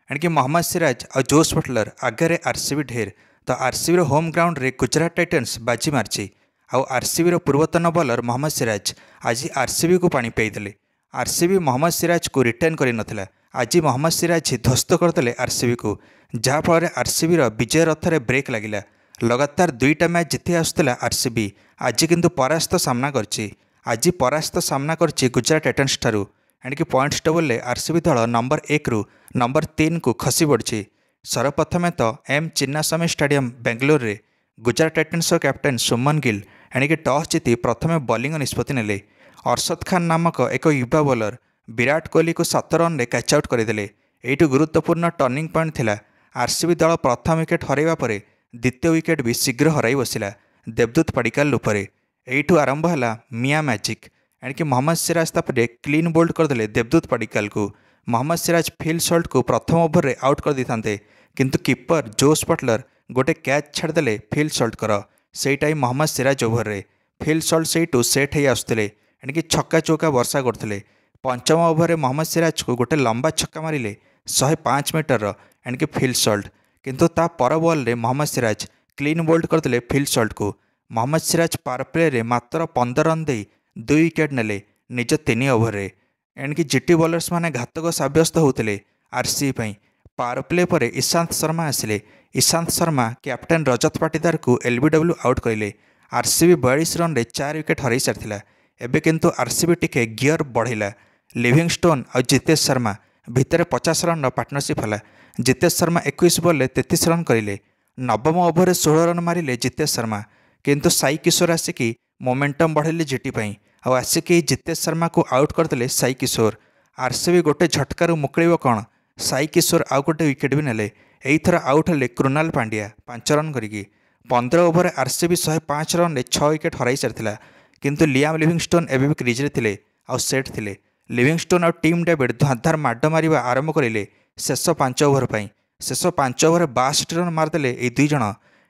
एणिक मोहम्मद सिराज और Jos Buttler आगे RCB ढेर। तो आरसीबी होम ग्राउंड रे गुजरात टाइटन्स बाजी मार्ची। आउ आरसीबी पूर्वतन बॉलर मोहम्मद सिराज आज आरसीबी को पानी पेईदेले। आरसीबी मोहम्मद सिराज को रिटर्न कर नथिला। आज मोहम्मद सिराज ध्वस्त करदे आरसीबी को, जहाँफल आरसीबी विजय रथ में ब्रेक लगिला। लगातार 2टा मैच जीति आसुला आरसीबी, आज किंतु परास्त सामना करछि। आज परास्त सामना करछि गुजरात टाइटन्स ठारू। एणिक पॉइंट्स टेबल आरसीबी दल नंबर 1 रु नंबर 3 को खसी पड़ी। सर्वप्रथमे तो एम चिन्नास्वामी स्टेडियम बेंगलोर रे गुजरात टाइटन्स कैप्टेन सुमन गिल एणिक टॉस जीति प्रथमे बॉलिंग निष्पत्ति नेले। अरशद खान नामक एक युवा बॉलर विराट कोहली को 7 रन रे कैच आउट करदेले। एइटु गुरुत्वपूर्ण टर्निंग पॉइंट थिला। आरसीबी दल प्रथम विकेट हरैवा परे द्वितीय विकेट भी शीघ्र हराई बसिला देवदूत पडिक्कल उपरे। एइठु आरंभ है मिया मैजिक। एणिक मोहम्मद सिराज तापर क्लीन बोल्ड करदेले देवदूत पडिक्कल को। मोहम्मद सिराज फिल सल्ट को प्रथम ओवर रे आउट कर देते, किंतु कीपर जोस बटलर गोटे कैच छाड़देले फिल सल्ट कर। सेटा ही मोहम्मद सिराज ओवर रे फिल सल्ट सेठू सेट हो आसुले। एणिक छक्का चौका वर्षा करते। पंचम ओवर में मोहम्मद सिराज को गोटे लंबा छक्का मारिले 105 मीटर। एणिक फिल सल्ट, किंतु ता पर बॉल रे मोहम्मद सिराज क्लीन बोल्ड करदेले फिल सल्ट को। मोहम्मद सिराज पावर प्ले रे मात्र 15 रन दे 2 विकेट नेले निज 3 ओवर रे। एणिक जीटी बॉलर्स माने घातक सब्यस्त होते आरसीबी। पावर प्ले पर ईशांत शर्मा आसिले। ईशांत शर्मा कैप्टेन रजत पाटीदार को एलबीडब्ल्यू आउट करें। आरसीबी 42 रन रे 4 विकेट हरई सारी। एबे किंतु आरसीबी टिके गियर बढ़ेला। लिविंगस्टोन और जितेश शर्मा भितर 50 रन पार्टनरशिप है। जितेश शर्मा 21 बॉल 33 रन करें। नवम ओवर 16 रन मारिले जितेश शर्मा, किंतु साई किशोर आसिकी मोमेंटम बढ़ेले जीटी पाई। आसिकी जितेश शर्मा को आउट करदेले साई किशोर। आरसीबी गोटे झटकार मुकल कौन, साई किशोर आउ गोटे विकेट भी नेले। एइथर आउट हेले कृणाल पांड्या 5 रन करिकी। 15 ओवर आरसीबी 105 रन रे 6 विकेट हरई सारी। किंतु लियाम लिविंगस्टोन एबे भी क्रिज रे थिले आउ सेट थिले। लिविंगस्टोन और टीम डेविड धुआंधार माड मारिबा आरंभ करें शेष 5 ओवर पाई। शेष 5 ओवर 62 रन मारदेले ए 2 जण।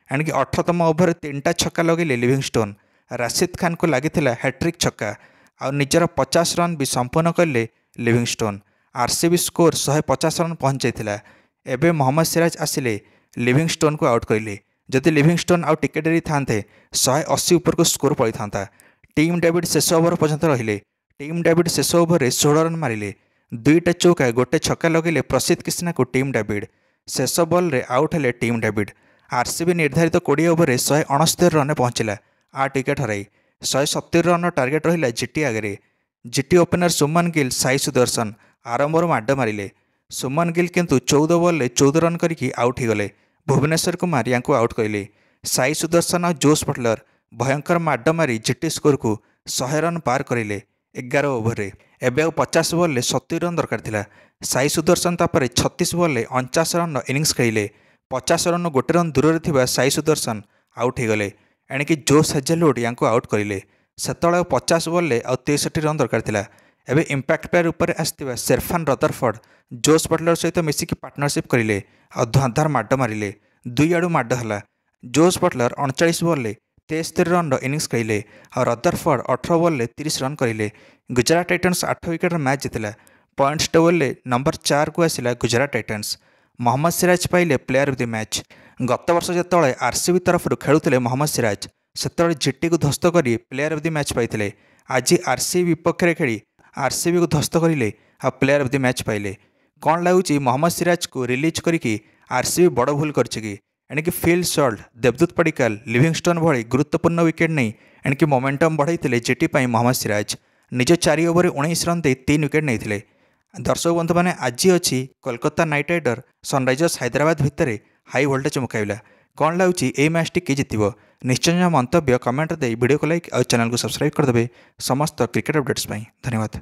एणिक 18तम ओवर 3टा छक्का लगेले लिविंगस्टोन। राशिद खान को लगी हैट्रिक छक्का और निजर 50 रन भी संपूर्ण कले लिविंगस्टोन। आरसीबी स्कोर 150 रन पहुंचाई। एबे मोहम्मद सिराज आसिले लिविंगस्टोन को आउट करें। जदि लिविंगस्टोन आउ टिके डेरी थांते 180 ऊपर को स्कोर पड़ी था। टीम डेविड शेष ओवर पर्यंत रहिले। टीम डेविड शेष ओवर 16 रन मारिले। 2टा चौका गोटे छक्का लगेले प्रसिद्ध कृष्णा को टीम डेविड। शेष बॉल रे आउट हेले टीम डेविड। आरसीबी निर्धारित 20 ओवर 169 रन पहुंचला 8 विकेट हरई। 170 रन टार्गेट रहा जीटी आगे। जीटी ओपनर सुमन गिल साई सुदर्शन आरंभ माड मारिले। सुमन गिल किंतु 14 बॉल 14 रन करके आउट होगले। भुवनेश्वर कुमार या आउट करें। साई सुदर्शन और जोस बटलर भयंकर माड मारी जीटी स्कोर को 100 रन पार करें 11 ओवर। एवं 50 बॉल 70 रन दरकार था। साई सुदर्शन तापर 36 बॉल 49 रन इनिंग्स खेले। 50 रन गोटे रन दूर थी साई सुदर्शन आउट होगले। एणिक जोस हेजलवुड या आउट करें। सेतବେଳେ 50 बॉल 63 रन दरकार था। एवं इंपैक्ट प्लेयर उपर आसथिबा शेरफान रदरफोर्ड जोस बटलर सहित मिसिकी पार्टनरशिप करें और धुआंधार माड मारिले। 2 आड़ू माड है। Jos Buttler 39 ball 73 run innings खेले और रदरफोर्ड 18 बॉल 30 रन करें। गुजरात टाइटन्स 8 विकेट मैच जीतिला। पॉइंट्स टेबल नंबर 4 को आसिला गुजरात टाइटन्स। मोहम्मद सिराज पाइले प्लेयर ऑफ द मैच। गत वर्ष जिते आरसीबी तरफ खेलुते मोहम्मद सिराज से जीटी को ध्वस्त कर प्लेयर ऑफ द मैच पाइले। आज आरसीबी विपक्ष में खेली आरसीबी को ध्वस्त करें और प्लेयर ऑफ द मैच पाइले। कौन लगुच मोहम्मद सिराज को रिलीज करके आरसीबी बड़ भूल कर। एणिक फिल सल्ट देवदूत पडिक्कल लिविंगस्टोन भली गुरुत्वपूर्ण विकेट नहीं एणिक मोमेंटम बढ़ाई जीटी पाई मोहम्मद सिराज निज 4 ओवर 19 रन दे 3 विकेट नहीं। दर्शक बंधु मैंने आज अच्छी Kolkata knight rider sunrisers Hyderabad भितर हाई वोल्टेज मुकाबला। कौन लगुच ये मैच टी किए जितब निश्चय मंतव्य कमेंट दे वीडियो को लाइक और चैनल को सब्सक्राइब करदे समस्त क्रिकेट अपडेट्स। धन्यवाद।